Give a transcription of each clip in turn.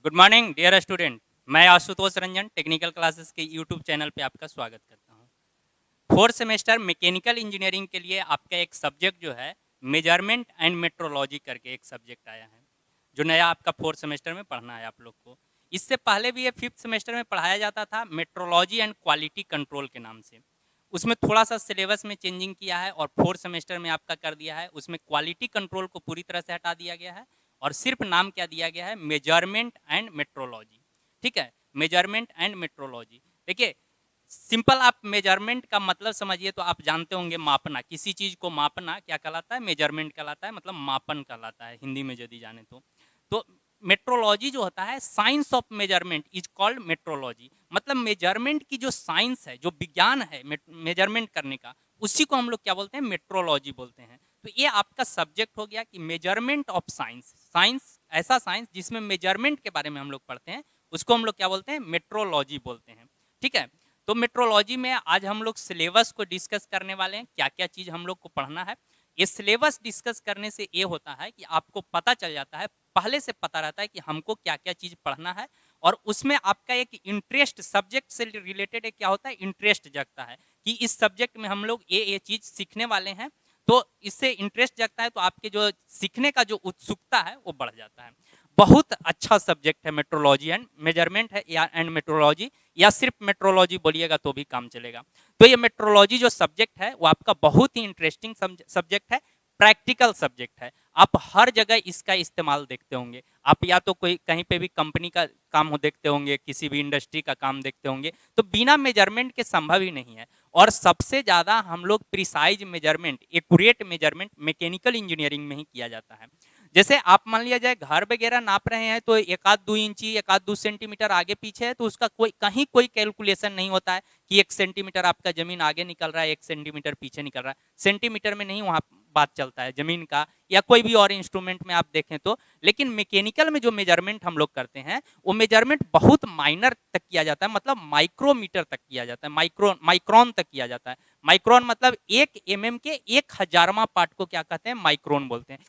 Good morning dear student. मैं Ashutosh Ranjan technical classes के YouTube channel पे आपका स्वागत करता हूँ। फोर्थ सेमेस्टर मैकेनिकल इंजीनियरिंग के लिए आपका एक सब्जेक्ट जो है मेजरमेंट एंड मेट्रोलॉजी करके एक सब्जेक्ट आया है, जो नया आपका फोर्थ सेमेस्टर में पढ़ना है आप लोग को। इससे पहले भी ये फिफ्थ सेमेस्टर में पढ़ाया जाता था मेट्रोलॉजी एंड क्वालिटी कंट्रोल के नाम से। उसमें थोड़ा सा सिलेबस में चेंजिंग किया है और फोर्थ सेमेस्टर में आपका कर दिया है, उसमें क्वालिटी कंट्रोल को पूरी तरह से हटा दिया गया है और सिर्फ नाम क्या दिया गया है, मेजरमेंट एंड मेट्रोलॉजी। ठीक है, मेजरमेंट एंड मेट्रोलॉजी। देखिए, सिंपल आप मेजरमेंट का मतलब समझिए तो आप जानते होंगे मापना, किसी चीज को मापना क्या कहलाता है, मेजरमेंट कहलाता है, मतलब मापन कहलाता है हिंदी में यदि जाने तो मेट्रोलॉजी जो होता है, science of measurement is called metrology. मतलब मेजरमेंट की जो साइंस है, जो विज्ञान है मेजरमेंट करने का, उसी को हम लोग क्या बोलते हैं, मेट्रोलॉजी बोलते हैं। तो ये आपका सब्जेक्ट हो गया कि मेजरमेंट ऑफ साइंस। साइंस, ऐसा साइंस जिसमें मेजरमेंट के बारे में हम लोग पढ़ते हैं, उसको हम लोग क्या बोलते हैं, मेट्रोलॉजी बोलते हैं। ठीक है, तो मेट्रोलॉजी में आज हम लोग सिलेबस को डिस्कस करने वाले हैं, क्या क्या चीज हम लोग को पढ़ना है। ये सिलेबस डिस्कस करने से ये होता है कि आपको पता चल जाता है, पहले से पता रहता है कि हमको क्या क्या चीज पढ़ना है, और उसमें आपका एक इंटरेस्ट, सब्जेक्ट से रिलेटेड एक क्या होता है, इंटरेस्ट जगता है कि इस सब्जेक्ट में हम लोग ये चीज सीखने वाले हैं। तो इससे इंटरेस्ट जगता है, तो आपके जो सीखने का जो उत्सुकता है वो बढ़ जाता है। बहुत अच्छा सब्जेक्ट है मेट्रोलॉजी एंड मेजरमेंट है, या एंड मेट्रोलॉजी, या सिर्फ मेट्रोलॉजी बोलिएगा तो भी काम चलेगा। तो ये मेट्रोलॉजी जो सब्जेक्ट है वो आपका बहुत ही इंटरेस्टिंग सब्जेक्ट है, प्रैक्टिकल सब्जेक्ट है। आप हर जगह इसका इस्तेमाल देखते होंगे। आप या तो कोई कहीं पे भी कंपनी का काम देखते होंगे, किसी भी इंडस्ट्री का काम देखते होंगे, तो बिना मेजरमेंट के संभव ही नहीं है। और सबसे ज्यादा हम लोग precise measurement, accurate measurement mechanical engineering में ही किया जाता है। जैसे आप मान लिया जाए घर वगैरह नाप रहे हैं, तो एक आध 2 इंची, एक आध 2 सेंटीमीटर आगे पीछे है, तो उसका कोई कहीं कोई कैलकुलेशन नहीं होता है कि 1 सेंटीमीटर आपका जमीन आगे निकल रहा है, 1 सेंटीमीटर पीछे निकल रहा है। सेंटीमीटर में नहीं वहां बात चलता है जमीन का, या कोई भी और इंस्ट्रूमेंट में आप देखें तो। लेकिन मैकेनिकल में जो मेजरमेंट हम लोग करते हैं, वो मेजरमेंट बहुत माइनर तक किया जाता है, मतलब माइक्रोमीटर तक किया जाता है, माइक्रोन तक किया जाता है। माइक्रोन मतलब 1 mm के 1,000वां पार्ट को क्या कहते हैं, माइक्रोन बोलते हैं।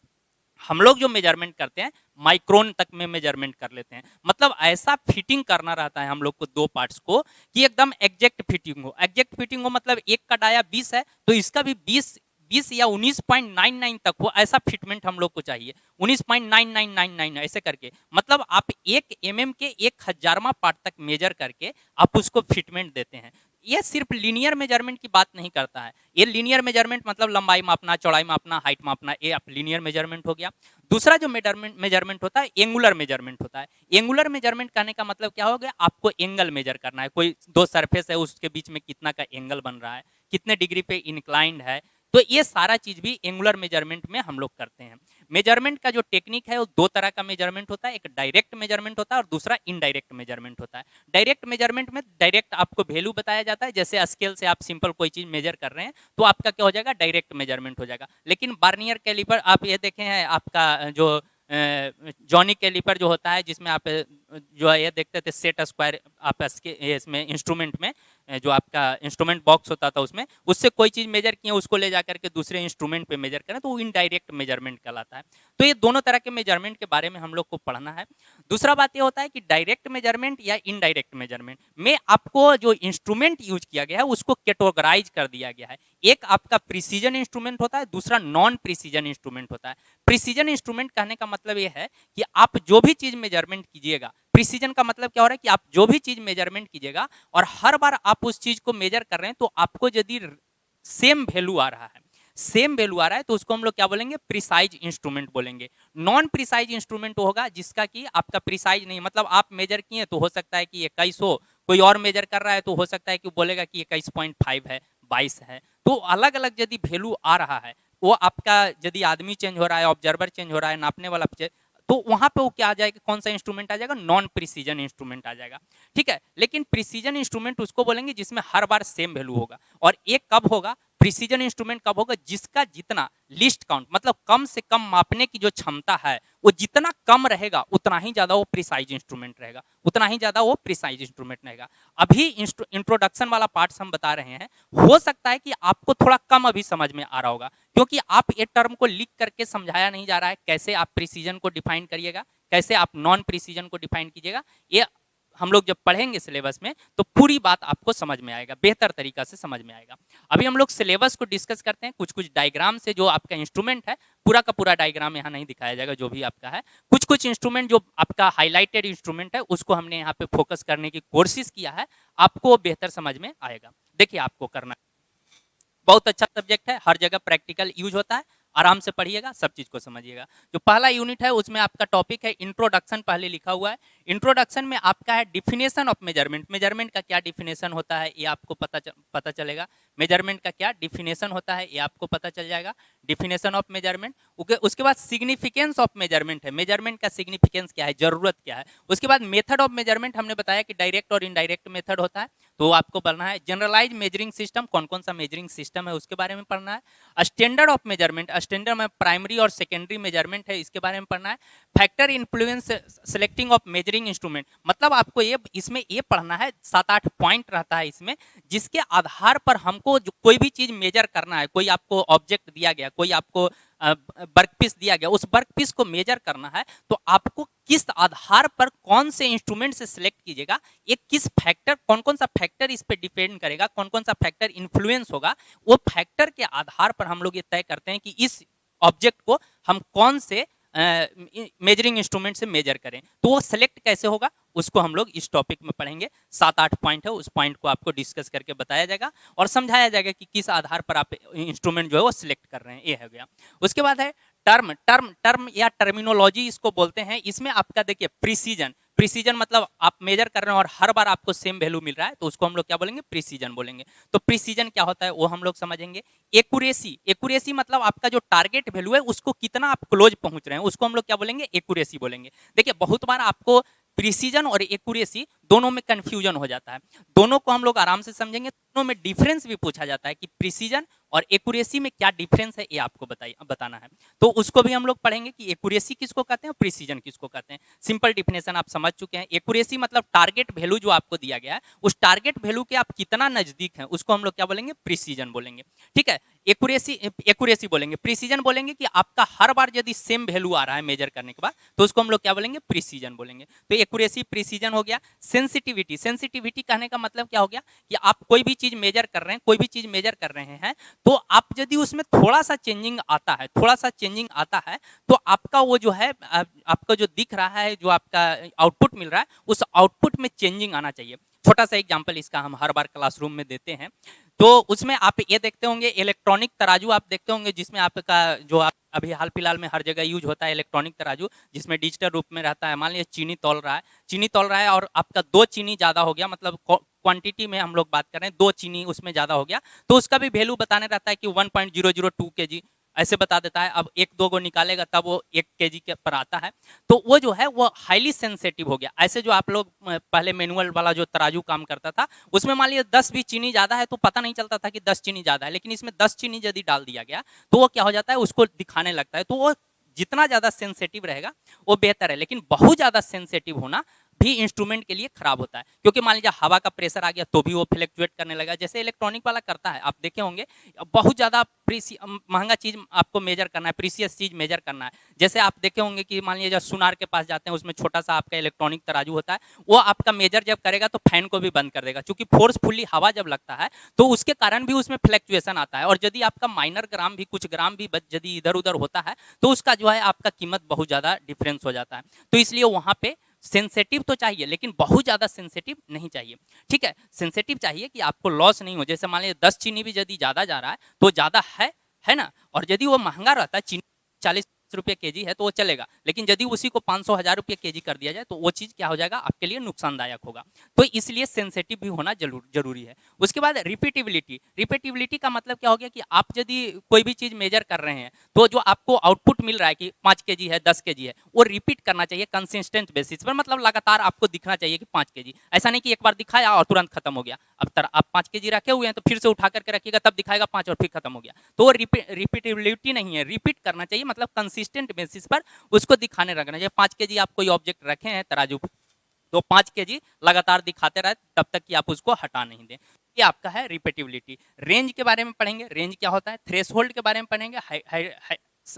हम लोग जो मेजरमेंट करते हैं माइक्रोन तक में मेजरमेंट कर लेते हैं। मतलब ऐसा फिटिंग करना रहता है हम लोग को दो पार्ट्स को कि एकदम एग्जैक्ट फिटिंग हो। एग्जैक्ट फिटिंग हो मतलब एक का डाया 20 है, तो इसका भी 20 या 19.99 तक हो, ऐसा फिटमेंट हम लोग को चाहिए। 19.9999 ऐसे करके, मतलब आप 1 mm के 1,000वां पार्ट तक मेजर करके आप उसको फिटमेंट देते हैं। ये सिर्फ लीनियर मेजरमेंट की बात नहीं करता है। ये लीनियर मेजरमेंट मतलब लंबाई मापना, चौड़ाई मापना, हाइट मापना, ये आप लीनियर मेजरमेंट हो गया। दूसरा जो मेजरमेंट होता है, एंगुलर मेजरमेंट होता है। एंगुलर मेजरमेंट कहने का मतलब क्या हो गया, आपको एंगल मेजर करना है। कोई दो सरफेस है, उसके बीच में कितना का एंगल बन रहा है, कितने डिग्री पे इंक्लाइंड है, तो ये सारा चीज भी एंगुलर मेजरमेंट में हम लोग करते हैं। मेजरमेंट का जो टेक्निक है वो दो तरह का मेजरमेंट होता है, एक डायरेक्ट मेजरमेंट होता है और दूसरा इनडायरेक्ट मेजरमेंट होता है। डायरेक्ट मेजरमेंट में डायरेक्ट आपको वैल्यू बताया जाता है, जैसे स्केल से आप सिंपल कोई चीज मेजर कर रहे हैं तो आपका क्या हो जाएगा, डायरेक्ट मेजरमेंट हो जाएगा। लेकिन बार्नियर कैलिपर आप ये देखे हैं, आपका जो जॉनी कैलिपर जो होता है, जिसमें आप जो है ये देखते थे सेट स्क्वायर, आप इसमें इंस्ट्रूमेंट में जो आपका इंस्ट्रूमेंट बॉक्स होता था उसमें, उससे कोई चीज मेजर किए उसको ले जाकर के दूसरे इंस्ट्रूमेंट पे मेजर करें तो वो इनडायरेक्ट मेजरमेंट कहलाता है। तो ये दोनों तरह के मेजरमेंट के बारे में हम लोग को पढ़ना है। दूसरा बात ये होता है कि डायरेक्ट मेजरमेंट या इनडायरेक्ट मेजरमेंट में आपको जो इंस्ट्रूमेंट यूज किया गया है उसको कैटेगराइज कर दिया गया है। एक आपका प्रिसीजन इंस्ट्रूमेंट होता है, दूसरा नॉन प्रिसीजन इंस्ट्रूमेंट होता है। प्रिसीजन इंस्ट्रूमेंट कहने का मतलब ये है कि आप जो भी चीज मेजरमेंट कीजिएगा, प्रिसीजन का मतलब क्या हो रहा है कि आप जो भी चीज मेजरमेंट कीजिएगा और हर बार आप उस चीज को मेजर कर रहे हैं, तो आपको यदि सेम वैल्यू आ रहा है, सेम वैल्यू आ रहा है, तो उसको हम लोग क्या बोलेंगे, प्रिसाइज इंस्ट्रूमेंट बोलेंगे। नॉन प्रिसाइज इंस्ट्रूमेंट होगा जिसका कि आपका प्रिसाइज नहीं, मतलब आप मेजर किए तो हो सकता है कि 21 हो, कोई और मेजर कर रहा है तो हो सकता है कि बोलेगा कि 21.5 है, 22 है। तो अलग अलग यदि वैल्यू आ रहा है, वो आपका यदि आदमी चेंज हो रहा है, ऑब्जर्वर चेंज हो रहा है, नापने वाला, तो वहां पे वो क्या आ जाएगा, कौन सा इंस्ट्रूमेंट आ जाएगा, नॉन प्रिसीजन इंस्ट्रूमेंट आ जाएगा। ठीक है, लेकिन प्रिसीजन इंस्ट्रूमेंट उसको बोलेंगे जिसमें हर बार सेम वैल्यू होगा। और एक कब होगा, प्रिसीजन इंस्ट्रूमेंट कब होगा, जिसका जितना लिस्ट काउंट, मतलब कम से कम मापने की जो क्षमता है वो जितना कम रहेगा उतना ही ज्यादा वो प्रिसाइज इंस्ट्रूमेंट रहेगा, उतना ही ज्यादा वो प्रिसाइज इंस्ट्रूमेंट रहेगा। अभी इंट्रोडक्शन वाला पार्ट हम बता रहे हैं, हो सकता है कि आपको थोड़ा कम अभी समझ में आ रहा होगा, क्योंकि आप ये टर्म को लिख करके समझाया नहीं जा रहा है कैसे आप प्रिसीजन को डिफाइन करिएगा, कैसे आप नॉन प्रिसीजन को डिफाइन कीजिएगा, ये हम लोग जब पढ़ेंगे सिलेबस में तो पूरी बात आपको समझ में आएगा, बेहतर तरीका से समझ में आएगा। अभी हम लोग सिलेबस को डिस्कस करते हैं, कुछ कुछ डायग्राम से जो आपका इंस्ट्रूमेंट है, पूरा का पूरा डायग्राम यहाँ नहीं दिखाया जाएगा, जो भी आपका है कुछ कुछ इंस्ट्रूमेंट जो आपका हाईलाइटेड इंस्ट्रूमेंट है उसको हमने यहाँ पे फोकस करने की कोशिश किया है, आपको बेहतर समझ में आएगा। देखिए आपको करना बहुत अच्छा सब्जेक्ट है, हर जगह प्रैक्टिकल यूज होता है, आराम से पढ़िएगा, सब चीज को समझिएगा। जो पहला यूनिट है उसमें आपका टॉपिक है इंट्रोडक्शन, पहले लिखा हुआ है। इंट्रोडक्शन में आपका है डिफिनेशन ऑफ मेजरमेंट, मेजरमेंट का क्या डिफिनेशन होता है ये आपको पता चलेगा। मेजरमेंट का क्या डिफिनेशन होता है ये आपको पता चल जाएगा, डिफिनेशन ऑफ मेजरमेंट। उसके बाद सिग्निफिकेंस ऑफ मेजरमेंट है, मेजरमेंट का सिग्निफिकेंस क्या है, जरूरत क्या है। उसके बाद मेथड ऑफ मेजरमेंट, हमने बताया कि डायरेक्ट और इनडायरेक्ट मेथड होता है, तो आपको पढ़ना है। जनरलाइज मेजरिंग सिस्टम, कौन कौन सा मेजरिंग सिस्टम है उसके बारे में पढ़ना है। स्टैंडर्ड ऑफ मेजरमेंट, स्टैंडर्ड में प्राइमरी और सेकेंडरी मेजरमेंट है, इसके बारे में पढ़ना है। Factor influence selecting of measuring instrument, मतलब आपको ये इसमें ये पढ़ना है, 7-8 पॉइंट रहता है इसमें, जिसके आधार पर हमको जो कोई भी चीज मेजर करना है, कोई आपको ऑब्जेक्ट दिया गया, कोई आपको वर्कपीस दिया गया, उस वर्कपीस को मेजर करना है, तो आपको किस आधार पर कौन से इंस्ट्रूमेंट से सिलेक्ट कीजिएगा, एक किस फैक्टर, कौन कौन सा फैक्टर इस पे डिपेंड करेगा, कौन कौन सा फैक्टर इन्फ्लुएंस होगा, वो फैक्टर के आधार पर हम लोग ये तय करते हैं कि इस ऑब्जेक्ट को हम कौन से मेजरिंग इंस्ट्रूमेंट से मेजर करें। तो वो सिलेक्ट कैसे होगा उसको हम लोग इस टॉपिक में पढ़ेंगे। 7-8 पॉइंट है, उस पॉइंट को आपको डिस्कस करके बताया जाएगा और समझाया जाएगा कि किस आधार पर आप इंस्ट्रूमेंट जो है वो सिलेक्ट कर रहे हैं, ये हो गया। उसके बाद है टर्म या टर्मिनोलॉजी इसको बोलते हैं। इसमें आपका देखिए प्रिसीजन, प्रिसीजन मतलब आप मेजर कर रहे हैं और हर बार आपको सेम वैल्यू मिल रहा है, तो उसको हम लोग क्या बोलेंगे, प्रिसीजन बोलेंगे। तो प्रिसीजन क्या होता है वो हम लोग समझेंगे। एक्यूरेसी, एक्यूरेसी मतलब आपका जो टारगेट वैल्यू है उसको कितना आप क्लोज पहुंच रहे हैं, उसको हम लोग क्या बोलेंगे, एक्यूरेसी बोलेंगे। देखिए बहुत बार आपको प्रिसीजन और एक्यूरेसी दोनों में कंफ्यूजन हो जाता है, दोनों को हम लोग आराम से समझेंगे। दोनों में डिफरेंस भी पूछा जाता है कि प्रिसीजन और एक्यूरेसी में क्या डिफरेंस है, ये आपको बताना है, तो उसको भी हम लोग पढ़ेंगे कि एक्यूरेसी किसको कहते हैं और प्रिसीजन किसको कहते हैं। सिंपल डिफिनेशन आप समझ चुके हैं। एक्यूरेसी मतलब टारगेट वैल्यू जो आपको दिया गया है, उस टारगेट वैल्यू के आप कितना नजदीक हैं उसको हम लोग क्या बोलेंगे, प्रिसीजन बोलेंगे। ठीक है, एक्यूरेसी बोलेंगे। प्रिसीजन बोलेंगे कि आपका हर बार यदि सेम वैल्यू आ रहा है मेजर करने के बाद, तो उसको हम लोग क्या बोलेंगे, प्रिसीजन बोलेंगे। तो एक्यूरेसी प्रिसीजन हो गया। सेंसिटिविटी, सेंसिटिविटी कहने का मतलब क्या हो गया कि आप कोई भी चीज मेजर कर रहे हैं, कोई भी चीज मेजर कर रहे हैं, तो आप यदि उसमें थोड़ा सा चेंजिंग आता है, थोड़ा सा चेंजिंग आता है, तो आपका वो जो है, आपका जो दिख रहा है, जो आपका आउटपुट मिल रहा है, उस आउटपुट में चेंजिंग आना चाहिए। छोटा सा एग्जांपल इसका हम हर बार क्लासरूम में देते हैं, तो उसमें आप ये देखते होंगे इलेक्ट्रॉनिक तराजू आप देखते होंगे, जिसमें आपका जो आप अभी हाल फिलहाल में हर जगह यूज होता है इलेक्ट्रॉनिक तराजू, जिसमें डिजिटल रूप में रहता है। मान लीजिए चीनी तौल रहा है और आपका 2 चीनी ज्यादा हो गया, मतलब क्वांटिटी में हम लोग बात कर रहे हैं, 2 चीनी उसमें ज्यादा हो गया, तो उसका भी वैल्यू बताने रहता है कि 1.002 kg ऐसे बता देता है। अब 1-2 को निकालेगा तब वो 1 kg के पर आता है, तो वो जो है वो हाईली सेंसिटिव हो गया। ऐसे जो आप लोग पहले मैनुअल वाला जो तराजू काम करता था, उसमें मान लीजिए 10 भी चीनी ज्यादा है तो पता नहीं चलता था कि 10 चीनी ज्यादा है, लेकिन इसमें 10 चीनी यदि डाल दिया गया तो वो क्या हो जाता है, उसको दिखाने लगता है। तो वो जितना ज्यादा सेंसिटिव रहेगा वो बेहतर है, लेकिन बहुत ज्यादा सेंसिटिव होना भी इंस्ट्रूमेंट के लिए खराब होता है, क्योंकि मान लीजिए हवा का प्रेशर आ गया तो भी वो फ्लक्चुएट करने लगा, जैसे इलेक्ट्रॉनिक वाला करता है। आप देखे होंगे बहुत ज्यादा महंगा चीज आपको मेजर करना है, प्रीसियस चीज मेजर करना है, जैसे आप देखे होंगे कि मान लीजिए जब सुनार के पास जाते हैं, उसमें छोटा सा आपका इलेक्ट्रॉनिक तराजू होता है, वो आपका मेजर जब करेगा तो फैन को भी बंद कर देगा, क्योंकि फोर्सफुली हवा जब लगता है तो उसके कारण भी उसमें फ्लक्चुएशन आता है, और यदि आपका माइनर ग्राम भी, कुछ ग्राम भी यदि इधर उधर होता है तो उसका जो है आपका कीमत बहुत ज्यादा डिफरेंस हो जाता है। तो इसलिए वहां पे सेंसिटिव तो चाहिए, लेकिन बहुत ज्यादा सेंसिटिव नहीं चाहिए। ठीक है, सेंसिटिव चाहिए कि आपको लॉस नहीं हो। जैसे मान लीजिए 10 चीनी भी यदि ज्यादा जा रहा है तो ज्यादा है ना, और यदि वो महंगा रहता है, चीनी 40 रुपये केजी है तो वो चलेगा, लेकिन यदि उसी को 500-1000 रुपये केजी कर दिया जाए तो वो चीज क्या हो जाएगा, आपके लिए नुकसानदायक होगा। तो इसलिए सेंसिटिव भी होना जरूरी है। उसके बाद रिपीटेबिलिटी, रिपीटेबिलिटी का मतलब क्या हो गया कि आप यदि कोई भी चीज मेजर कर रहे हैं तो जो आपको आउटपुट मिल रहा है कि 5 केजी है, 10 केजी है, वो रिपीट करना चाहिए कंसिस्टेंट बेसिस पर, मतलब लगातार आपको दिखना चाहिए कि 5 केजी। ऐसा नहीं कि एक बार दिखाया और तुरंत खत्म हो गया। अब आप 5 केजी रखे हुए हैं तो फिर से उठा करके रखिएगा, तब दिखाएगा 5 और फिर खत्म हो गया, तो वो रिपीटेबिलिटी नहीं है। रिपीट करना चाहिए, मतलब कंसिस्टेंट बेसिस पर उसको दिखाने रखना चाहिए। 5 केजी आप कोई ऑब्जेक्ट रखे हैं तराजू पर, तो 5 केजी लगातार दिखाते रहे तब तक कि आप उसको हटा नहीं दें। ये आपका है रिपीटेबिलिटी। रेंज के बारे में पढ़ेंगे, रेंज क्या होता है, थ्रेशोल्ड के बारे में पढ़ेंगे,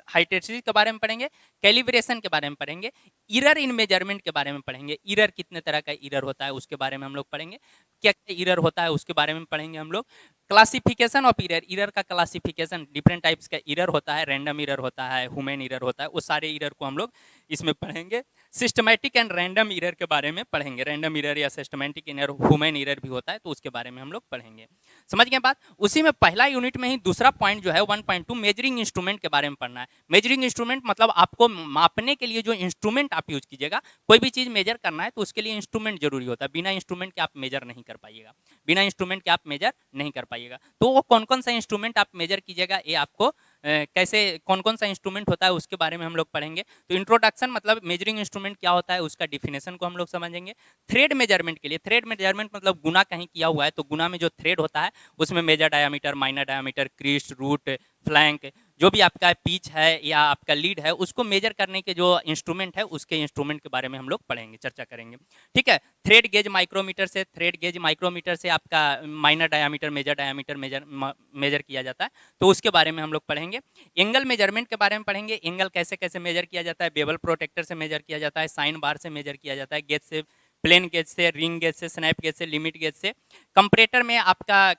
हाइटेसिस के बारे में पढ़ेंगे, कैलिब्रेशन के बारे में पढ़ेंगे, इरर इन मेजरमेंट के बारे में पढ़ेंगे, इरर कितने तरह का इरर होता है उसके बारे में हम लोग पढ़ेंगे, क्या क्या इरर होता है उसके बारे में पढ़ेंगे हम लोग, क्लासिफिकेशन ऑफ इरर, इरर का क्लासिफिकेशन, डिफरेंट टाइप्स का इरर होता है, रैंडम इरर होता है, ह्यूमन इरर होता है, वो सारे इरर को हम लोग इसमें पढ़ेंगे। सिस्टमैटिक एंड रैंडम इरर के बारे में पढ़ेंगे, रैंडम इरर या सिस्टमैटिक इरर, ह्यूमन इरर भी होता है, तो उसके बारे में हम लोग पढ़ेंगे। समझ गए बात। उसी में पहला यूनिट में ही दूसरा पॉइंट जो है 1.2 मेजरिंग इंस्ट्रूमेंट के बारे में पढ़ना है। मेजरिंग इंस्ट्रूमेंट मतलब आपको मापने के लिए जो इंस्ट्रूमेंट आप यूज कीजिएगा, कोई भी चीज मेजर करना है तो उसके लिए इंस्ट्रूमेंट जरूरी होता है, बिना इंस्ट्रूमेंट के आप मेजर नहीं कर पाइएगा, बिना इंस्ट्रूमेंट के आप मेजर नहीं कर पाइएगा। तो वो कौन कौन सा इंस्ट्रूमेंट आप मेजर कीजिएगा, ये आपको कैसे कौन कौन सा इंस्ट्रूमेंट होता है उसके बारे में हम लोग पढ़ेंगे। तो इंट्रोडक्शन मतलब मेजरिंग इंस्ट्रूमेंट क्या होता है उसका डिफिनेशन को हम लोग समझेंगे। थ्रेड मेजरमेंट के लिए, थ्रेड मेजरमेंट मतलब गुना कहीं किया हुआ है तो गुना में जो थ्रेड होता है उसमें major diameter, minor diameter, crest, root, flank, जो भी आपका पिच है या आपका लीड है उसको मेजर करने के जो इंस्ट्रूमेंट है उसके इंस्ट्रूमेंट के बारे में हम लोग पढ़ेंगे, चर्चा करेंगे। ठीक है। थ्रेड गेज माइक्रोमीटर से, थ्रेड गेज माइक्रोमीटर से आपका minor diameter, major diameter measure किया जाता है, तो उसके बारे में हम लोग पढ़ेंगे। एंगल मेजरमेंट के बारे में पढ़ेंगे, एंगल कैसे कैसे मेजर किया जाता है, बेवल प्रोटेक्टर से मेजर किया जाता है, साइन बार से मेजर किया जाता है, गेज से, प्लेन गेज से, रिंग गेज से, स्नैप गेज से, लिमिट गेज से। कंपरेटर में आपका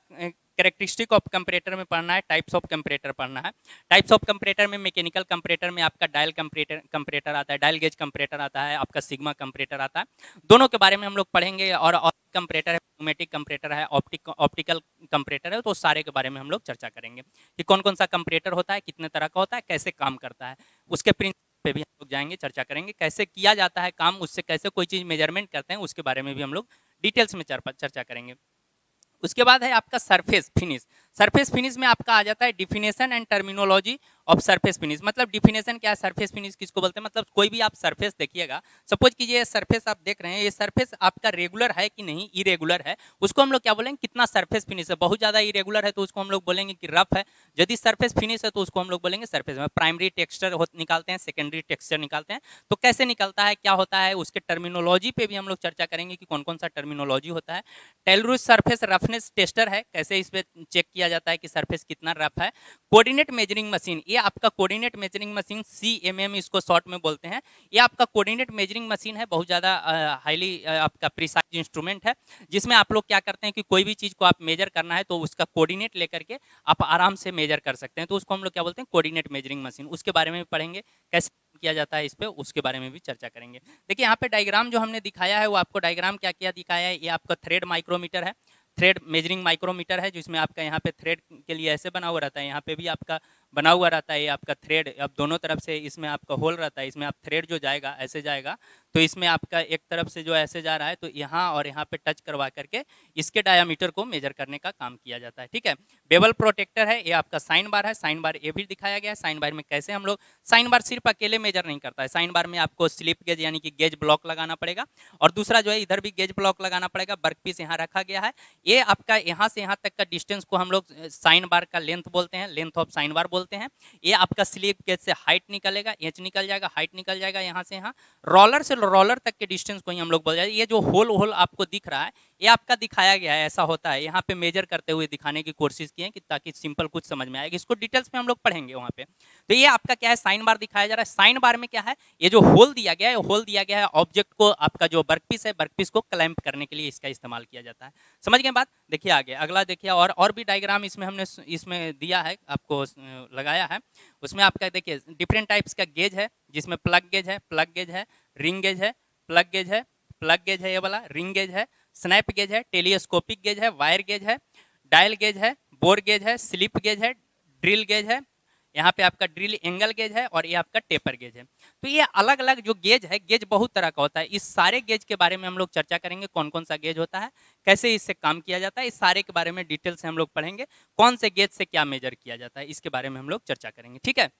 कैरेक्टरिस्टिक ऑफ कंपरेटर में पढ़ना है, टाइप्स ऑफ कंपरेटर पढ़ना है। टाइप्स ऑफ कंपरेटर में मैकेनिकल कंपरेटर में आपका डायल कंपरेटर आता है, डायल गेज कंपरेटर आता है, आपका सिग्मा कंपरेटर आता है, दोनों के बारे में हम लोग पढ़ेंगे। और कंपरेटर है, न्यूमेटिक कंपरेटर है, ऑप्टिकल कंपरेटर है, तो सारे के बारे में हम लोग चर्चा करेंगे कि कौन कौन सा कंपरेटर होता है, कितने तरह का होता है, कैसे काम करता है, उसके प्रिंसिपल पे भी हम लोग जाएंगे, चर्चा करेंगे, कैसे किया जाता है काम, उससे कैसे कोई चीज़ मेजरमेंट करते हैं उसके बारे में भी हम लोग डिटेल्स में चर्चा करेंगे। उसके बाद है आपका सरफेस फिनिश। सरफेस फिनिश में आपका आ जाता है definition and terminology of surface finish. मतलब डिफिनेशन क्या है, सरफेस फिनिश किसको बोलते हैं, मतलब कोई भी आप सरफेस देखिएगा, सपोज कीजिए सरफेस आप देख रहे हैं, ये सरफेस आपका रेगुलर है कि नहीं, इरेगुलर है, उसको हम लोग क्या बोलेंगे, कितना सरफेस फिनिश है। बहुत ज़्यादा इरेगुलर है तो उसको हम लोग बोलेंगे कि रफ है, यदि सरफेस फिनिश है तो उसको हम लोग बोलेंगे सरफेस में। प्राइमरी टेक्सचर निकालते हैं, सेकेंडरी टेक्सचर निकालते हैं, तो कैसे निकलता है, क्या होता है, उसके टर्मिनोलॉजी पे भी हम लोग चर्चा करेंगे कि कौन कौन सा टर्मिनोलॉजी होता है। टेलरुस सरफेस रफनेस टेस्टर है, कैसे इस पे चेक किया जाता है कि सरफेस कितना रफ है। कोऑर्डिनेट मेजरिंग मशीन, ये आपका कोऑर्डिनेट मेजरिंग मशीन, CMM इसको शॉर्ट में बोलते हैं, ये आपका कोऑर्डिनेट मेजरिंग मशीन है, बहुत ज़्यादा हाईली आपका प्रिसाइज इंस्ट्रूमेंट है, जिसमें आप लोग क्या करते हैं कि कोई भी चीज़ को आप मेजर करना है तो उसका कोऑर्डिनेट लेकर के आप आराम से मेजर कर सकते हैं, तो उसको हम लोग क्या बोलते हैं, कोऑर्डिनेट मेजरिंग मशीन। उसके बारे में भी पढ़ेंगे, कैसे किया जाता है इस पे, उसके बारे में भी चर्चा करेंगे। देखिए यहाँ पे डायग्राम जो हमने दिखाया है वो आपको डायग्राम क्या क्या दिखाया है, ये आपका थ्रेड माइक्रोमीटर है, थ्रेड मेजरिंग माइक्रोमीटर है, जिसमें आपका यहाँ पे थ्रेड के लिए ऐसे बना हुआ रहता है, यहाँ पे भी आपका बना हुआ रहता है, ये आपका थ्रेड, अब दोनों तरफ से इसमें आपका होल रहता है, इसमें आप थ्रेड जो जाएगा ऐसे जाएगा, तो इसमें आपका एक तरफ से जो ऐसे जा रहा है तो यहाँ और यहाँ पे टच करवा करके इसके डायामीटर को मेजर करने का काम किया जाता है। ठीक है। बेवल प्रोटेक्टर है, ये आपका साइन बार है, साइन बार ये भी दिखाया गया है। साइन बार में कैसे हम लोग, साइन बार सिर्फ अकेले मेजर नहीं करता है, साइन बार में आपको स्लिप गेज यानी कि गेज ब्लॉक लगाना पड़ेगा, और दूसरा जो है इधर भी गेज ब्लॉक लगाना पड़ेगा। वर्क पीस यहाँ रखा गया है, ये आपका यहाँ से यहाँ तक का डिस्टेंस को हम लोग साइन बार का लेंथ बोलते हैं, लेंथ ऑफ साइन बार बोलते हैं। ये आपका स्लिप गेज से हाइट निकलेगा, इंच निकल जाएगा, हाइट निकल जाएगा यहाँ से यहाँ, रोलर से रोलर तक के डिस्टेंस को ही हम लोग बोल जाए। ये जो होल होल आपको दिख रहा है ये आपका दिखाया गया है, ऐसा होता है, यहाँ पे मेजर करते हुए दिखाने की कोशिश की है कि ताकि सिंपल कुछ समझ में आएगा, इसको डिटेल्स में हम लोग पढ़ेंगे वहाँ पे। तो ये आपका क्या है, साइन बार दिखाया जा रहा है। साइन बार में क्या है, ये जो होल दिया गया है, होल दिया गया है ऑब्जेक्ट को, आपका जो वर्कपीस है, वर्कपीस को क्लैंप करने के लिए इसका इस्तेमाल किया जाता है। समझ गए बात। देखिए आगे अगला देखिए, और भी डायग्राम इसमें हमने इसमें दिया है, आपको लगाया है, उसमें आपका देखिए डिफरेंट टाइप्स का गेज है, जिसमें प्लग गेज है, प्लग गेज है, रिंग गेज है, प्लग गेज है, प्लग गेज है, ये वाला रिंग गेज है, स्नैप गेज है, टेलीस्कोपिक गेज है, वायर गेज है, डायल गेज है, बोर गेज है, स्लिप गेज है, ड्रिल गेज है, यहाँ पे आपका ड्रिल एंगल गेज है, और ये आपका टेपर गेज है। तो ये अलग अलग जो गेज है, गेज बहुत तरह का होता है, इस सारे गेज के बारे में हम लोग चर्चा करेंगे, कौन कौन सा गेज होता है, कैसे इससे काम किया जाता है, इस सारे के बारे में डिटेल से हम लोग पढ़ेंगे, कौन से गेज से क्या मेजर किया जाता है, इसके बारे में हम लोग चर्चा करेंगे। ठीक है।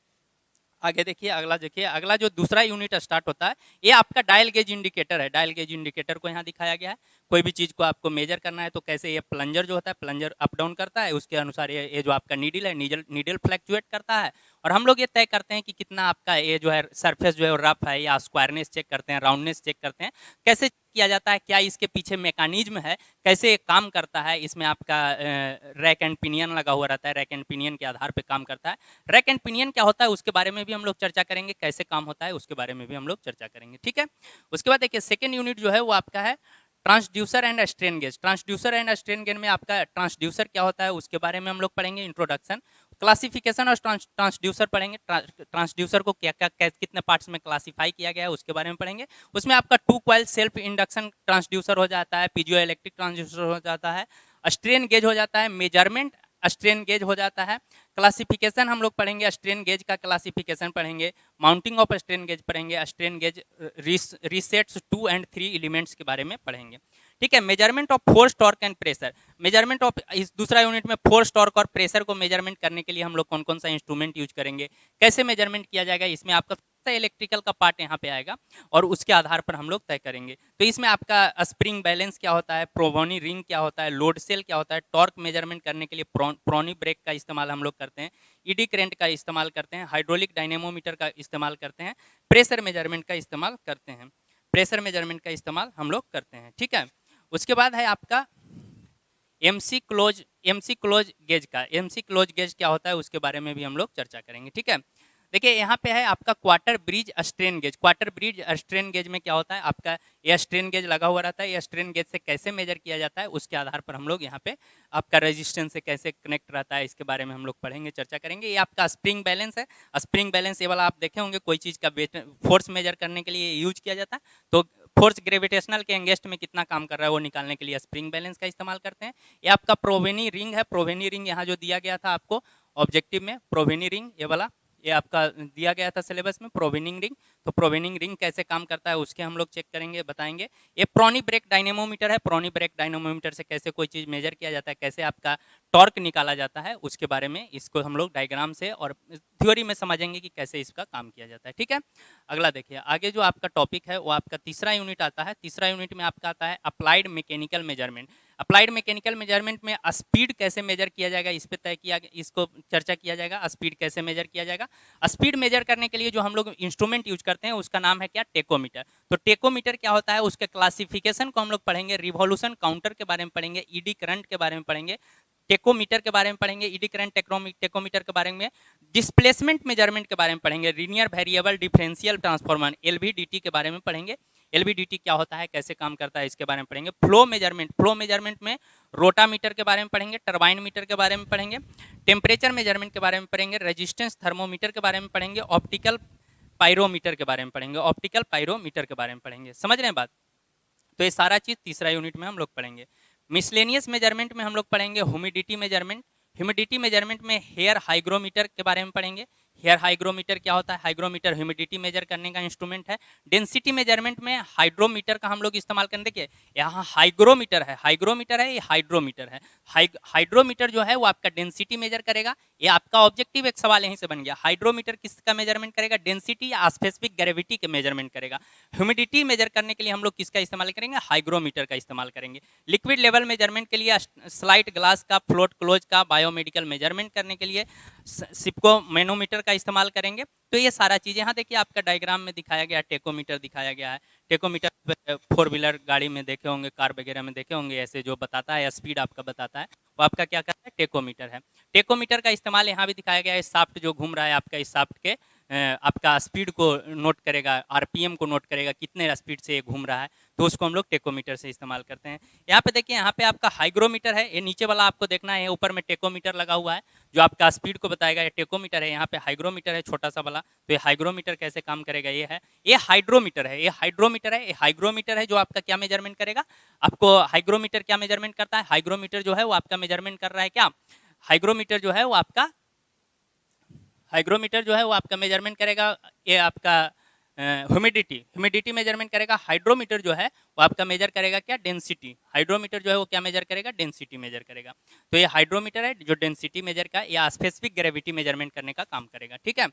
आगे देखिए अगला, देखिए अगला जो दूसरा यूनिट स्टार्ट होता है, ये आपका डायल गेज इंडिकेटर है। डायल गेज इंडिकेटर को यहाँ दिखाया गया है। कोई भी चीज़ को आपको मेजर करना है तो कैसे ये प्लंजर जो होता है, प्लंजर अप डाउन करता है, उसके अनुसार ये जो आपका नीडल है, नीडल फ्लक्चुएट करता है, और हम लोग ये तय करते हैं कि कितना आपका ये जो है सरफेस जो है रफ है, या स्क्वायरनेस चेक करते हैं, राउंडनेस चेक करते हैं। कैसे किया जाता है, क्या इसके पीछे मैकेनिज्म है, कैसे ये काम करता है, इसमें आपका रैक एंड पिनियन लगा हुआ रहता है, रैक एंड पिनियन के आधार पे काम करता है। रैक एंड पिनियन क्या होता है उसके बारे में भी हम लोग चर्चा करेंगे, कैसे काम होता है उसके बारे में भी हम लोग चर्चा करेंगे, ठीक है। उसके बाद देखिए सेकेंड यूनिट जो है वो आपका है transducer and strain gauge. Transducer and strain gauge में आपका ट्रांसड्यूसर क्या होता है उसके बारे में हम लोग पढ़ेंगे, इंट्रोडक्शन, क्लासिफिकेशन और ट्रांसड्यूसर पढ़ेंगे। ट्रांसड्यूसर को क्या क्या कितने पार्ट्स में क्लासिफाई किया गया है उसके बारे में पढ़ेंगे। उसमें आपका 2 कॉइल सेल्फ इंडक्शन ट्रांसड्यूसर हो जाता है, पीजो इलेक्ट्रिक ट्रांसड्यूसर हो जाता है, स्ट्रेन गेज हो जाता है, मेजरमेंट स्ट्रेन गेज हो जाता है, क्लासिफिकेशन हम लोग पढ़ेंगे, स्ट्रेन गेज का क्लासिफिकेशन पढ़ेंगे, माउंटिंग ऑफ स्ट्रेन गेज पढ़ेंगे, स्ट्रेन गेज रीसेट्स 2 और 3 एलिमेंट्स के बारे में पढ़ेंगे, ठीक है। Measurement of force, torque and pressure. Measurement of इस दूसरा यूनिट में फोर्स, टॉर्क और प्रेशर को मेजरमेंट करने के लिए हम लोग कौन कौन सा इंस्ट्रूमेंट यूज करेंगे, कैसे मेजरमेंट किया जाएगा, इसमें आपका इलेक्ट्रिकल का पार्ट यहाँ पे आएगा और उसके आधार पर हम लोग तय करेंगे। तो इसमें आपका स्प्रिंग बैलेंस क्या होता है, प्रोवोनी रिंग क्या होता है, लोड सेल क्या होता है, टॉर्क मेजरमेंट करने के लिए प्रोनी ब्रेक का इस्तेमाल हम लोग करते हैं, ईडी करेंट का इस्तेमाल करते हैं, हाइड्रोलिक डायनेमोमीटर का इस्तेमाल करते हैं, प्रेशर मेजरमेंट का इस्तेमाल करते हैं, प्रेशर मेजरमेंट का इस्तेमाल हम लोग करते हैं, ठीक है। उसके बाद है आपका एमसी क्लोज गेज का। एमसी क्लोज गेज क्या होता है उसके बारे में भी हम लोग चर्चा करेंगे, ठीक है। देखिए यहाँ पे है आपका quarter bridge strain gauge. Quarter bridge strain gauge में क्या होता है, आपका यह स्ट्रेन गेज लगा हुआ रहता है, यह स्ट्रेन गेज से कैसे मेजर किया जाता है उसके आधार पर हम लोग यहाँ पे आपका रेजिस्टेंस से कैसे कनेक्ट रहता है इसके बारे में हम लोग पढ़ेंगे, चर्चा करेंगे। ये आपका स्प्रिंग बैलेंस है। स्प्रिंग बैलेंस ये वाला आप देखे होंगे, कोई चीज़ का फोर्स मेजर करने के लिए यूज किया जाता है, तो फोर्स ग्रेविटेशनल के एंगेस्ट में कितना काम कर रहा है वो निकालने के लिए स्प्रिंग बैलेंस का इस्तेमाल करते हैं। ये आपका प्रोवेनी रिंग है। प्रोवेनी रिंग यहाँ जो दिया गया था आपको ऑब्जेक्टिव में, प्रोवेनी रिंग ये वाला ये आपका दिया गया था सिलेबस में, प्रोवेनिंग रिंग। तो प्रोवेनिंग रिंग कैसे काम करता है उसके हम लोग चेक करेंगे, बताएंगे। ये प्रोनी ब्रेक डायनेमोमीटर है। प्रोनी ब्रेक डायनेमोमीटर से कैसे कोई चीज़ मेजर किया जाता है, कैसे आपका टॉर्क निकाला जाता है उसके बारे में इसको हम लोग डायग्राम से और थ्योरी में समझेंगे कि कैसे इसका काम किया जाता है, ठीक है। अगला देखिए, आगे जो आपका टॉपिक है वो आपका तीसरा यूनिट आता है। तीसरा यूनिट में आपका आता है applied mechanical measurement. Applied mechanical measurement में स्पीड कैसे मेजर किया जाएगा इस पे तय किया, इसको चर्चा किया जाएगा। स्पीड कैसे मेजर किया जाएगा, स्पीड मेजर करने के लिए जो हम लोग इंस्ट्रूमेंट यूज करते हैं उसका नाम है क्या, टेकोमीटर। तो टेकोमीटर क्या होता है उसके क्लासिफिकेशन को हम लोग पढ़ेंगे, रिवॉल्यूशन काउंटर के बारे में पढ़ेंगे, ईडी करंट के बारे में पढ़ेंगे, टेकोमीटर के बारे में पढ़ेंगे, ईडी करंट टेकोमीटर के बारे में, डिस्प्लेसमेंट मेजरमेंट के बारे में पढ़ेंगे, linear variable differential transformer LVDT के बारे में पढ़ेंगे। एलवीडीटी क्या होता है, कैसे काम करता है इसके बारे में पढ़ेंगे। फ्लो मेजरमेंट में रोटामीटर के बारे में पढ़ेंगे, टरबाइन मीटर के बारे में पढ़ेंगे, टेम्परेचर मेजरमेंट के बारे में पढ़ेंगे, रेजिस्टेंस थर्मोमीटर के बारे में पढ़ेंगे, ऑप्टिकल पायरोमीटर के बारे में पढ़ेंगे, ऑप्टिकल पायरोमीटर के बारे में पढ़ेंगे। समझ रहे हैं बात। तो ये सारा चीज़ तीसरा यूनिट में हम लोग पढ़ेंगे। मिसलेनियस मेजरमेंट में हम लोग पढ़ेंगे ह्यूमिडिटी मेजरमेंट। ह्यूमिडिटी मेजरमेंट में हेयर हाइग्रोमीटर के बारे में पढ़ेंगे। हेयर हाइग्रोमीटर क्या होता है, हाइग्रोमीटर ह्यूमिडिटी मेजर करने का इंस्ट्रूमेंट है। डेंसिटी मेजरमेंट में हाइड्रोमीटर का हम लोग इस्तेमाल करें। देखिए यहाँ हाइग्रोमीटर है, ये हाइड्रोमीटर है। हाइड्रोमीटर जो है वो आपका डेंसिटी मेजर करेगा। ये आपका ऑब्जेक्टिव एक सवाल यहीं से बन गया, हाइड्रोमीटर किसका मेजरमेंट करेगा, डेंसिटी या स्पेसिफिक ग्रेविटी के मेजरमेंट करेगा। ह्यूमिडिटी मेजर करने के लिए हम लोग किसका इस्तेमाल करेंगे, हाइग्रोमीटर का इस्तेमाल करेंगे। लिक्विड लेवल मेजरमेंट के लिए स्लाइट ग्लास का, फ्लोट क्लोज का, बायोमेडिकल मेजरमेंट करने के लिए सिप्को मैनोमीटर का इस्तेमाल करेंगे। तो ये सारा चीज़ें यहाँ देखिए आपका डायग्राम में दिखाया गया, टेकोमीटर दिखाया गया है। टेकोमीटर 4 व्हीलर गाड़ी में देखे होंगे, कार वगैरह में देखे होंगे, ऐसे जो बताता है स्पीड आपका बताता है वो आपका क्या करता है, टेकोमीटर है। टेकोमीटर का इस्तेमाल यहाँ भी दिखाया गया है। शाफ्ट जो घूम रहा है आपका, इस शाफ्ट के आपका स्पीड को नोट करेगा, आरपीएम को नोट करेगा, कितने स्पीड से ये घूम रहा है, तो उसको हम लोग टेकोमीटर से इस्तेमाल करते हैं। यहाँ पे देखिए, यहाँ पे आपका हाइग्रोमीटर है, ये नीचे वाला आपको देखना है, ऊपर में टेकोमीटर लगा हुआ है जो आपका स्पीड को बताएगा, ये टेकोमीटर है। यहाँ पे हाइग्रोमीटर है छोटा सा वाला, तो ये हाइग्रोमीटर कैसे काम करेगा, ये है, ये हाइड्रोमीटर है, ये हाइड्रोमीटर है, ये हाइग्रोमीटर है जो आपका क्या मेजरमेंट करेगा, आपको हाइग्रोमीटर क्या मेजरमेंट करता है, हाइग्रोमीटर जो है वो आपका मेजरमेंट कर रहा है क्या, हाइग्रोमीटर जो है वो आपका मेजरमेंट करेगा, ये आपका ह्यूमिडिटी मेजरमेंट करेगा। हाइड्रोमीटर जो है वो आपका मेजर करेगा क्या, डेंसिटी। हाइड्रोमीटर जो है वो क्या मेजर करेगा, डेंसिटी मेजर करेगा। तो ये हाइड्रोमीटर है जो डेंसिटी मेजर का या स्पेसिफिक ग्रेविटी मेजरमेंट करने का काम करेगा, ठीक है।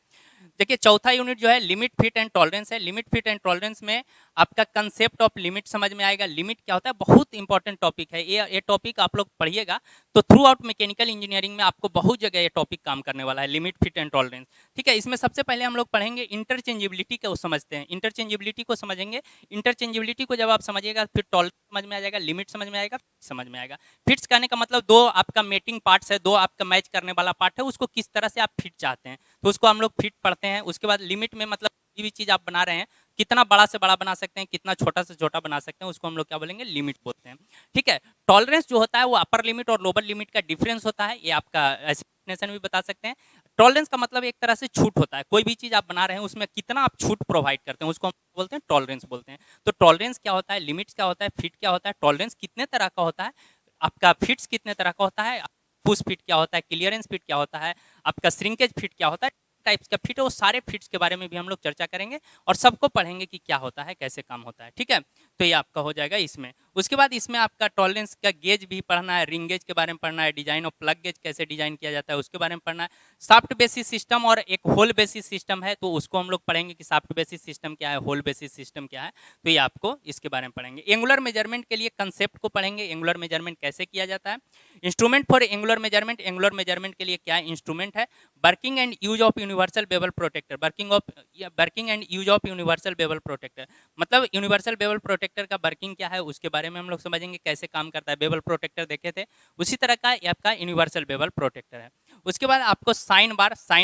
देखिए चौथा यूनिट जो है लिमिट, फिट एंड टॉलरेंस है। लिमिट, फिट एंड टॉलरेंस में आपका कंसेप्ट ऑफ लिमिट समझ में आएगा। लिमिट क्या होता है, बहुत इंपॉर्टेंट टॉपिक है ये टॉपिक आप लोग पढ़िएगा तो थ्रू आउट मैकेनिकल इंजीनियरिंग में आपको बहुत जगह ये टॉपिक काम करने वाला है, लिमिट, फिट एंड टॉलरेंस, ठीक है। इसमें सबसे पहले हम लोग पढ़ेंगे इंटरचेंजेबिलिटी को समझते हैं, इंटरचेंजेबिलिटी को समझेंगे। इंटरचेंजेबिलिटी को जब आप समझिएगा फिर टॉलरेंस समझ में आ जाएगा, लिमिट समझ में आएगा, समझ में आएगा। फिट्स कहने का मतलब दो आपका मेटिंग पार्ट्स है, दो आपका मैच करने वाला पार्ट है, उसको किस तरह से आप फिट चाहते हैं तो उसको हम लोग फिट पढ़ते हैं। उसके बाद लिमिट में मतलब कोई भी चीज आप बना रहे हैं कितना बड़ा से बड़ा बना सकते हैं, कितना छोटा से छोटा बना सकते हैं, उसको हम लोग क्या बोलेंगे, लिमिट बोलते हैं, ठीक है। टॉलरेंस जो होता है वो अपर लिमिट और लोअर लिमिट का डिफरेंस होता है, ये आपका डेफिनेशन भी बता सकते हैं। टॉलरेंस का मतलब एक तरह से छूट होता है, कोई भी चीज आप बना रहे हैं उसमें कितना आप छूट प्रोवाइड करते हैं उसको हम बोलते हैं टॉलरेंस बोलते हैं। तो टॉलरेंस क्या होता है, लिमिट्स क्या होता है, फिट क्या होता है, टॉलरेंस कितने तरह का होता है, आपका फिट्स कितने तरह का होता है, पुश फिट क्या होता है, क्लियरेंस फिट क्या होता है, आपका श्रिंकेज फिट क्या होता है, टाइप्स का फिट है, वो सारे फिट्स के बारे में भी हम लोग चर्चा करेंगे और सबको पढ़ेंगे कि क्या होता है, कैसे काम होता है, ठीक है। तो ये आपका हो जाएगा इसमें। उसके बाद इसमें आपका टॉलरेंस का गेज भी पढ़ना है, रिंग गेज के बारे में पढ़ना है, डिजाइन ऑफ प्लग गेज कैसे डिजाइन किया जाता है उसके बारे में पढ़ना है, सॉफ्ट बेसिस सिस्टम और एक होल बेसिस सिस्टम है तो उसको हम लोग पढ़ेंगे कि सॉफ्ट बेसिस सिस्टम क्या है, होल बेसिस सिस्टम क्या है, तो ये आपको इसके बारे में पढ़ेंगे। एंगुलर मेजरमेंट के लिए कंसेप्ट को पढ़ेंगे, एंगुलर मेजरमेंट कैसे किया जाता है, instrument for angular measurement, angular measurement के लिए क्या इंस्ट्रूमेंट है, working and use of universal bevel protector, working and use of universal bevel protector, मतलब यूनिवर्सल बेवल प्रोटेक्टर का वर्किंग क्या है उसके बारे में हम लोग समझेंगे, कैसे काम करता है। बेवल प्रोटेक्टर देखे थे, उसी तरह का ये आपका यूनिवर्सल बेवल प्रोटेक्टर है। उसके बाद आपको साइन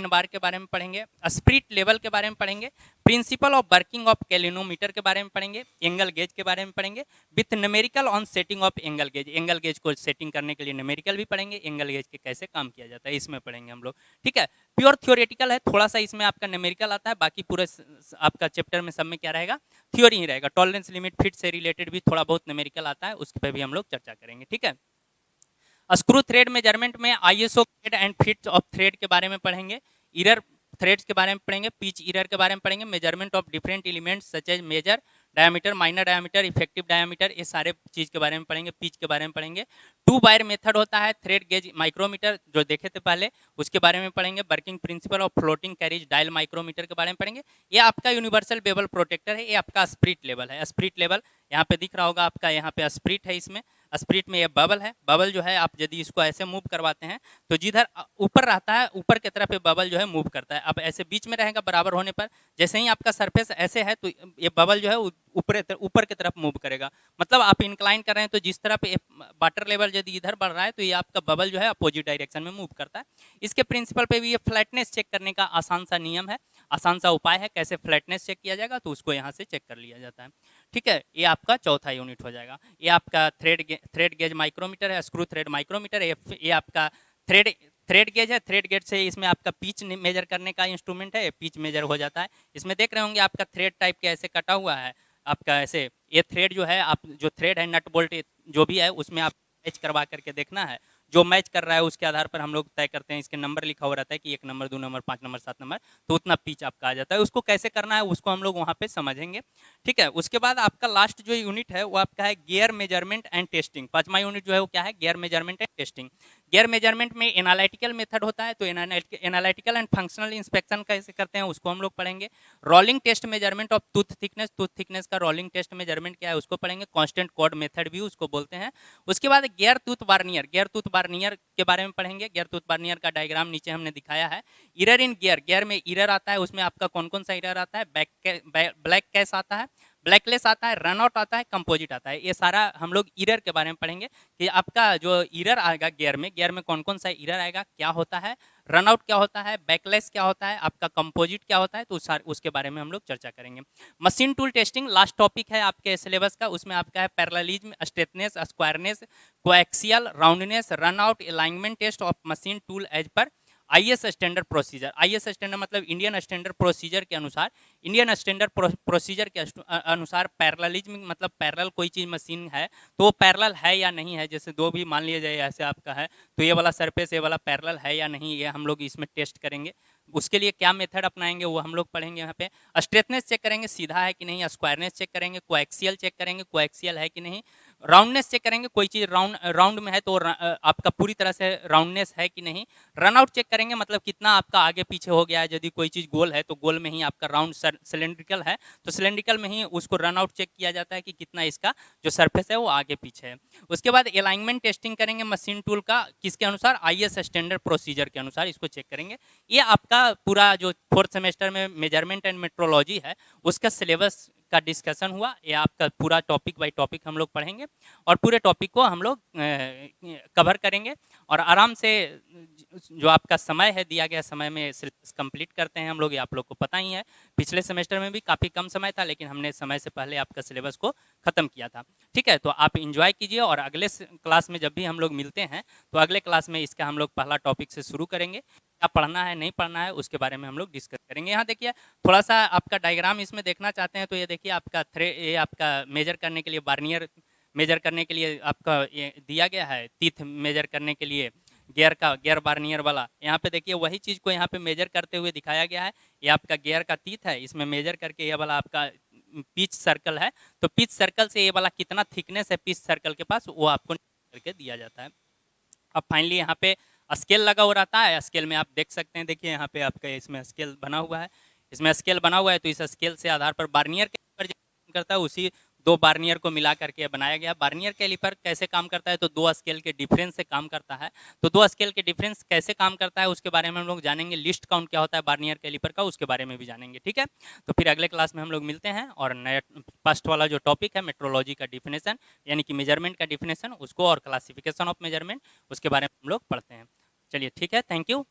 बार के बारे में पढ़ेंगे, स्प्रिट लेवल के बारे में पढ़ेंगे, प्रिंसिपल ऑफ वर्किंग ऑफ कैलिनोमीटर के बारे में पढ़ेंगे, एंगल गेज के बारे में पढ़ेंगे with numerical on setting of angle gauge, angle gauge को सेटिंग करने के लिए न्यूमेरिकल भी पढ़ेंगे, एंगल गेज के कैसे काम किया जाता है इसमें पढ़ेंगे हम लोग, ठीक है। प्योर थ्योरेटिकल है, थोड़ा सा इसमें आपका न्यूमेरिकल आता है, बाकी पूरे आपका चैप्टर में सब में क्या रहेगा, थ्योरी ही रहेगा। टॉलरेंस लिमिट फिट से रिलेटेड भी थोड़ा बहुत न्यूमेरिकल आता है, उस पर भी हम लोग चर्चा करेंगे, ठीक है। स्क्रू थ्रेड मेजरमेंट में ISO thread and fit of thread के बारे में पढ़ेंगे, इरर थ्रेड्स के बारे में पढ़ेंगे, पिच इरर के बारे में पढ़ेंगे, measurement of different elements such as major diameter, minor diameter, effective diameter, ये सारे चीज के बारे में पढ़ेंगे, पिच के बारे में पढ़ेंगे। टू वायर मेथड होता है, थ्रेड गेज माइक्रोमीटर जो देखे थे पहले उसके बारे में पढ़ेंगे, working principle of floating carriage dial micrometer के बारे में पढ़ेंगे। ये आपका यूनिवर्सल बेवल प्रोटेक्टर है, ये आपका स्प्रिट लेवल है, स्प्रिट लेवल यहाँ पे दिख रहा होगा आपका, यहाँ पे स्प्रिट है, इसमें स्प्रिट में ये बबल है, बबल जो है आप यदि इसको ऐसे मूव करवाते हैं तो जिधर ऊपर रहता है ऊपर की तरफ ये बबल जो है मूव करता है, अब ऐसे बीच में रहेगा बराबर होने पर, जैसे ही आपका सरफेस ऐसे है तो ये बबल जो है ऊपर की तरफ मूव करेगा, मतलब आप इंक्लाइन कर रहे हैं तो जिस तरफ वाटर लेवल यदि इधर बढ़ रहा है तो ये आपका बबल जो है अपोजिट डायरेक्शन में मूव करता है। इसके प्रिंसिपल पे भी ये फ्लैटनेस चेक करने का आसान सा नियम है, आसान सा उपाय है कैसे फ्लैटनेस चेक किया जाएगा, तो उसको यहाँ से चेक कर लिया जाता है, ठीक है। ये आपका चौथा यूनिट हो जाएगा। ये आपका थ्रेड गेज माइक्रोमीटर है, स्क्रू थ्रेड माइक्रोमीटर है, ये आपका थ्रेड गेज है, थ्रेड गेज से इसमें आपका पिच मेजर करने का इंस्ट्रूमेंट है, पिच मेजर हो जाता है। इसमें देख रहे होंगे आपका थ्रेड टाइप के ऐसे कटा हुआ है आपका, ऐसे ये थ्रेड जो है, आप जो थ्रेड है नट बोल्ट जो भी है उसमें आप मैच करवा करके देखना है, जो मैच कर रहा है उसके आधार पर हम लोग तय करते हैं, इसके नंबर लिखा हुआ रहता है कि 1 नंबर 2 नंबर 5 नंबर 7 नंबर, तो उतना पिच आपका आ जाता है। उसको कैसे करना है उसको हम लोग वहाँ पे समझेंगे, ठीक है। उसके बाद आपका लास्ट जो यूनिट है वो आपका है गियर मेजरमेंट एंड टेस्टिंग। 5वां यूनिट जो है वो क्या है, gear measurement and testing. Gear measurement में एनालिटिकल मेथड होता है, तो एनालिटिकल एंड फंक्शनल इंस्पेक्शन कैसे करते हैं उसको हम लोग पढ़ेंगे। Rolling test measurement of tooth thickness का रोलिंग टेस्ट मेजरमेंट क्या है उसको पढ़ेंगे। कांस्टेंट कोड मेथड भी उसको बोलते हैं। उसके बाद गियर टूथ बार्नियर के बारे में पढ़ेंगे। गियर टूथ बार्नियर का डायग्राम नीचे हमने दिखाया है। इरर इन गियर में इरर आता है, उसमें आपका कौन कौन सा इरर आता है, ब्लैक कैश आता है, ब्लैकलेस आता है, रनआउट आता है, कंपोजिट आता है। ये सारा हम लोग इरर के बारे में पढ़ेंगे कि आपका जो इरर आएगा गियर में कौन कौन सा इरर आएगा, क्या होता है, रनआउट क्या होता है, बैकलेस क्या होता है, आपका कंपोजिट क्या होता है, तो उसके बारे में हम लोग चर्चा करेंगे। Machine tool testing last topic है आपके सिलेबस का, उसमें आपका है parallelism, straightness, squareness, coaxial, roundness, runout, alignment test of machine tool as per IS standard procedure. IS standard मतलब इंडियन स्टैंडर्ड प्रोसीजर के अनुसार, इंडियन स्टैंडर्ड प्रोसीजर के अनुसार पैरेललिज्म मतलब पैरेलल कोई चीज़ मशीन है तो वो पैरेलल है या नहीं है, जैसे दो भी मान लिया जाए ऐसे आपका है तो ये वाला सरफेस ये वाला पैरेलल है या नहीं, ये हम लोग इसमें टेस्ट करेंगे। उसके लिए क्या मेथड अपनाएंगे वो हम लोग पढ़ेंगे यहाँ पे। स्ट्रेटनेस चेक करेंगे सीधा है कि नहीं, स्क्वायरनेस चेक करेंगे, कोएक्सियल चेक करेंगे कोएक्सियल है कि नहीं, राउंडनेस चेक करेंगे कोई चीज़ राउंड में है तो आपका पूरी तरह से राउंडनेस है कि नहीं, रन आउट चेक करेंगे मतलब कितना आपका आगे पीछे हो गया है, यदि कोई चीज़ गोल है तो गोल में ही आपका राउंड सिलेंड्रिकल है तो सिलेंड्रिकल में ही उसको रन आउट चेक किया जाता है कि कितना इसका जो सरफेस है वो आगे पीछे है। उसके बाद अलाइनमेंट टेस्टिंग करेंगे मशीन टूल का, किसके अनुसार, आईएस स्टैंडर्ड प्रोसीजर के अनुसार इसको चेक करेंगे। ये आपका पूरा जो फोर्थ सेमेस्टर में मेजरमेंट एंड मेट्रोलॉजी है उसका सिलेबस का डिस्कशन हुआ। ये आपका पूरा टॉपिक बाय टॉपिक हम लोग पढ़ेंगे और पूरे टॉपिक को हम लोग कवर करेंगे और आराम से जो आपका समय है दिया गया समय में सिलेबस कंप्लीट करते हैं हम लोग। ये आप लोग को पता ही है, पिछले सेमेस्टर में भी काफ़ी कम समय था लेकिन हमने समय से पहले आपका सिलेबस को ख़त्म किया था। ठीक है, तो आप इंजॉय कीजिए और अगले क्लास में जब भी हम लोग मिलते हैं तो अगले क्लास में इसका हम लोग पहला टॉपिक से शुरू करेंगे, क्या पढ़ना है नहीं पढ़ना है उसके बारे में हम लोग डिस्कस करेंगे। यहाँ देखिए थोड़ा सा आपका डायग्राम इसमें देखना चाहते हैं तो ये देखिए आपका ये आपका मेजर करने के लिए बार्नियर मेजर करने के लिए आपका ये दिया गया है, टीथ मेजर करने के लिए गियर बार्नियर वाला। यहाँ पे देखिए वही चीज़ को यहाँ पे मेजर करते हुए दिखाया गया है। ये आपका गियर का टीथ है, इसमें मेजर करके ये वाला आपका पिच सर्कल है तो पिच सर्कल से ये वाला कितना थिकनेस है पिच सर्कल के पास वो आपको करके दिया जाता है। अब फाइनली यहाँ पे स्केल लगा हो रहता है, स्केल में आप देख सकते हैं, देखिए यहाँ पे आपका इसमें स्केल बना हुआ है, इसमें स्केल बना हुआ है तो इस स्केल से आधार पर बार्नियर के ऊपर करता है उसी दो बार्नियर को मिला करके बनाया गया। बार्नियर कैलिपर कैसे काम करता है तो दो स्केल के डिफरेंस से काम करता है। तो दो स्केल के डिफरेंस कैसे काम करता है उसके बारे में हम लोग जानेंगे, लिस्ट काउंट क्या होता है बार्नियर कैलिपर का उसके बारे में भी जानेंगे। ठीक है, तो फिर अगले क्लास में हम लोग मिलते हैं और नया फर्स्ट वाला जो टॉपिक है मेट्रोलॉजी का डिफिनेशन यानी कि मेजरमेंट का डिफिनेशन उसको और क्लासिफिकेशन ऑफ मेजरमेंट उसके बारे में हम लोग पढ़ते हैं। चलिए ठीक है, थैंक यू।